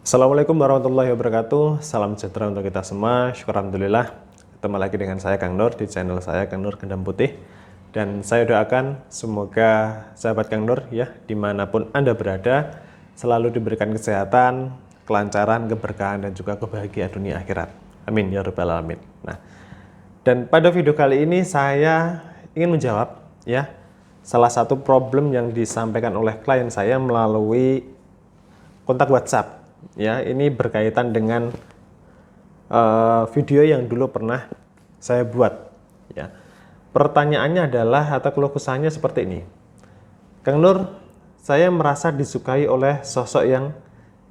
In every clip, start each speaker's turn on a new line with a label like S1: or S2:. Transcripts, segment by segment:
S1: Assalamualaikum warahmatullahi wabarakatuh. Salam sejahtera untuk kita semua. Syukur alhamdulillah. Ketemu lagi dengan saya Kang Nur di channel saya Kang Nur Gendam Putih. Dan saya doakan semoga sahabat Kang Nur ya dimanapun Anda berada selalu diberikan kesehatan, kelancaran, keberkahan dan juga kebahagiaan dunia akhirat. Amin ya rabbal alamin. Nah, dan pada video kali ini saya ingin menjawab ya salah satu problem yang disampaikan oleh klien saya melalui kontak WhatsApp. Ya, ini berkaitan dengan video yang dulu pernah saya buat. Ya, pertanyaannya adalah atau keluh kesahnya seperti ini. Kang Nur, saya merasa disukai oleh sosok yang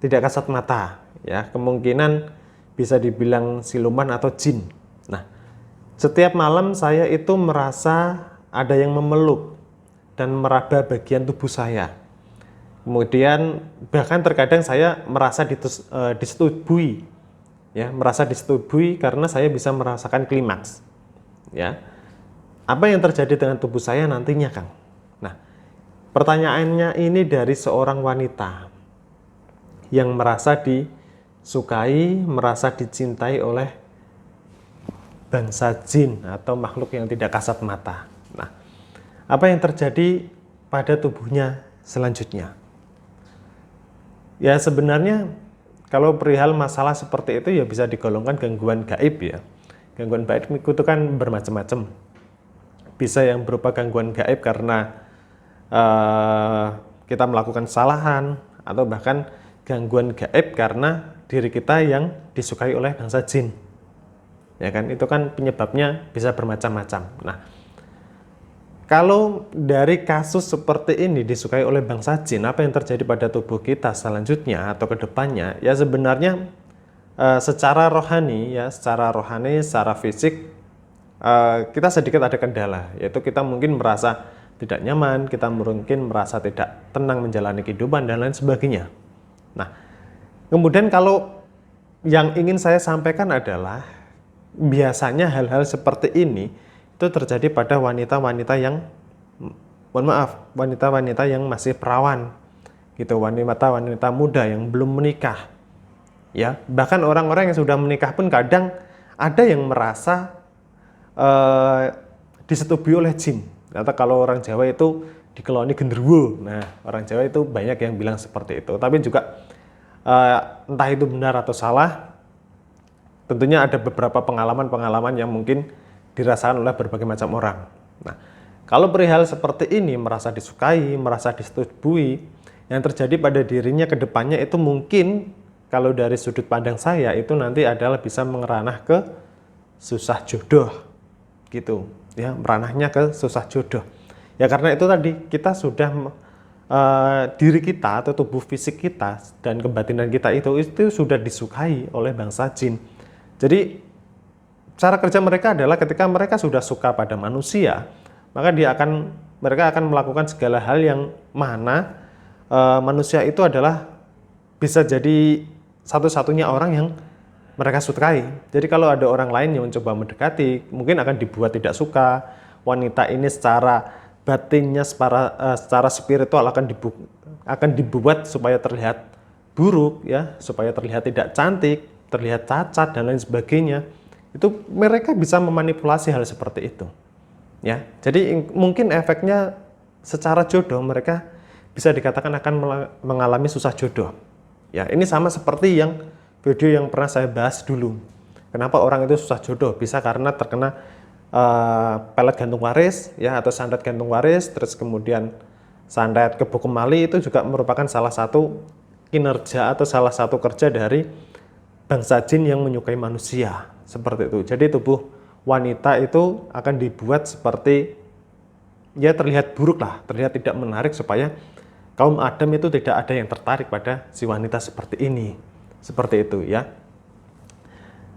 S1: tidak kasat mata. Ya, kemungkinan bisa dibilang siluman atau jin. Nah, setiap malam saya itu merasa ada yang memeluk dan meraba bagian tubuh saya. Kemudian bahkan terkadang saya merasa disetubui, ya, merasa disetubui karena saya bisa merasakan klimaks, ya. Apa yang terjadi dengan tubuh saya nantinya, Kang? Nah, pertanyaannya ini dari seorang wanita yang merasa disukai, merasa dicintai oleh bangsa jin atau makhluk yang tidak kasat mata. Nah, apa yang terjadi pada tubuhnya selanjutnya? Ya sebenarnya kalau perihal masalah seperti itu ya bisa digolongkan gangguan gaib ya. Gangguan gaib itu kan bermacam-macam. Bisa yang berupa gangguan gaib karena kita melakukan kesalahan, atau bahkan gangguan gaib karena diri kita yang disukai oleh bangsa jin. Ya kan, itu kan penyebabnya bisa bermacam-macam. Nah, kalau dari kasus seperti ini disukai oleh bangsa jin, apa yang terjadi pada tubuh kita selanjutnya atau ke depannya? Ya sebenarnya secara rohani, secara fisik kita sedikit ada kendala, yaitu kita mungkin merasa tidak nyaman, kita mungkin merasa tidak tenang menjalani kehidupan dan lain sebagainya. Nah, kemudian kalau yang ingin saya sampaikan adalah biasanya hal-hal seperti ini itu terjadi pada wanita-wanita yang, mohon maaf, wanita-wanita yang masih perawan, gitu, wanita-wanita muda yang belum menikah, ya. Bahkan orang-orang yang sudah menikah pun kadang ada yang merasa disetubui oleh jin, atau kalau orang Jawa itu dikeloni genderuwo. Nah, orang Jawa itu banyak yang bilang seperti itu, tapi juga entah itu benar atau salah, tentunya ada beberapa pengalaman-pengalaman yang mungkin dirasakan oleh berbagai macam orang. Nah, kalau perihal seperti ini, merasa disukai, merasa disetubui, yang terjadi pada dirinya ke depannya itu mungkin kalau dari sudut pandang saya itu nanti adalah bisa mengeranah ke susah jodoh, gitu, ya, meranahnya ke susah jodoh. Ya karena itu tadi kita sudah diri kita atau tubuh fisik kita dan kebatinan kita itu sudah disukai oleh bangsa jin. Jadi cara kerja mereka adalah ketika mereka sudah suka pada manusia, maka mereka akan melakukan segala hal yang mana manusia itu adalah bisa jadi satu-satunya orang yang mereka sukai. Jadi kalau ada orang lain yang mencoba mendekati, mungkin akan dibuat tidak suka. Wanita ini secara batinnya, secara spiritual akan dibuat supaya terlihat buruk, ya, supaya terlihat tidak cantik, terlihat cacat dan lain sebagainya. Itu mereka bisa memanipulasi hal seperti itu, ya. Jadi mungkin efeknya secara jodoh mereka bisa dikatakan akan mengalami susah jodoh, ya. Ini sama seperti yang video yang pernah saya bahas dulu. Kenapa orang itu susah jodoh? Bisa karena terkena pelet gantung waris, ya, atau santet gantung waris. Terus kemudian santet kebo kemali itu juga merupakan salah satu kinerja atau salah satu kerja dari bangsa jin yang menyukai manusia. Seperti itu. Jadi tubuh wanita itu akan dibuat seperti, ya, terlihat buruk lah, terlihat tidak menarik supaya kaum Adam itu tidak ada yang tertarik pada si wanita seperti ini. Seperti itu, ya.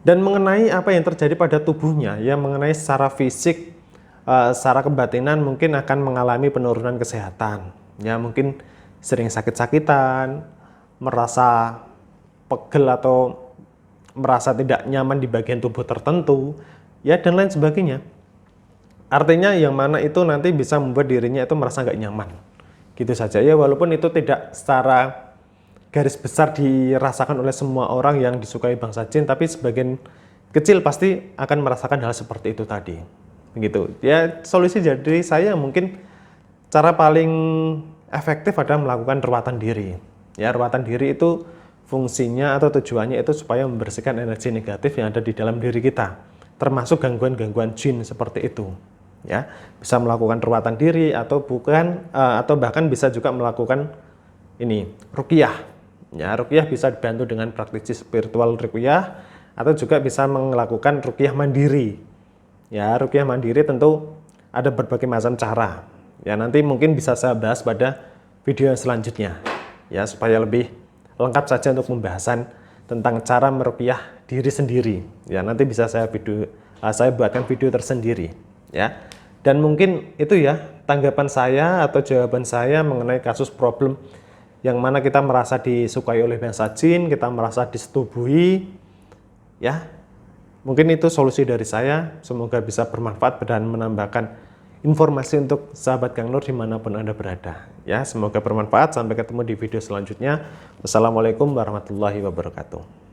S1: Dan mengenai apa yang terjadi pada tubuhnya, ya, mengenai secara fisik, secara kebatinan mungkin akan mengalami penurunan kesehatan. Ya, mungkin sering sakit-sakitan, merasa pegel atau merasa tidak nyaman di bagian tubuh tertentu, ya, dan lain sebagainya. Artinya yang mana itu nanti bisa membuat dirinya itu merasa nggak nyaman, gitu saja, ya. Walaupun itu tidak secara garis besar dirasakan oleh semua orang yang disukai bangsa jin, tapi sebagian kecil pasti akan merasakan hal seperti itu tadi. Begitu. Ya, solusi dari saya mungkin cara paling efektif adalah melakukan ruatan diri. Ya, ruatan diri itu fungsinya atau tujuannya itu supaya membersihkan energi negatif yang ada di dalam diri kita, termasuk gangguan-gangguan jin seperti itu. Ya, bisa melakukan ruatan diri atau atau bahkan bisa juga melakukan ini ruqyah. Ya, ruqyah bisa dibantu dengan praktisi spiritual ruqyah atau juga bisa melakukan ruqyah mandiri. Ya, ruqyah mandiri tentu ada berbagai macam cara. Ya, nanti mungkin bisa saya bahas pada video selanjutnya. Ya, supaya lebih lengkap saja untuk pembahasan tentang cara meruqyah diri sendiri. Ya, nanti bisa saya buatkan video tersendiri. Ya, dan mungkin itu ya tanggapan saya atau jawaban saya mengenai kasus problem yang mana kita merasa disukai oleh bangsa jin, kita merasa disetubuhi. Ya, mungkin itu solusi dari saya. Semoga bisa bermanfaat dan menambahkan informasi untuk sahabat Kang Nur dimanapun Anda berada. Ya, semoga bermanfaat. Sampai ketemu di video selanjutnya. Wassalamualaikum warahmatullahi wabarakatuh.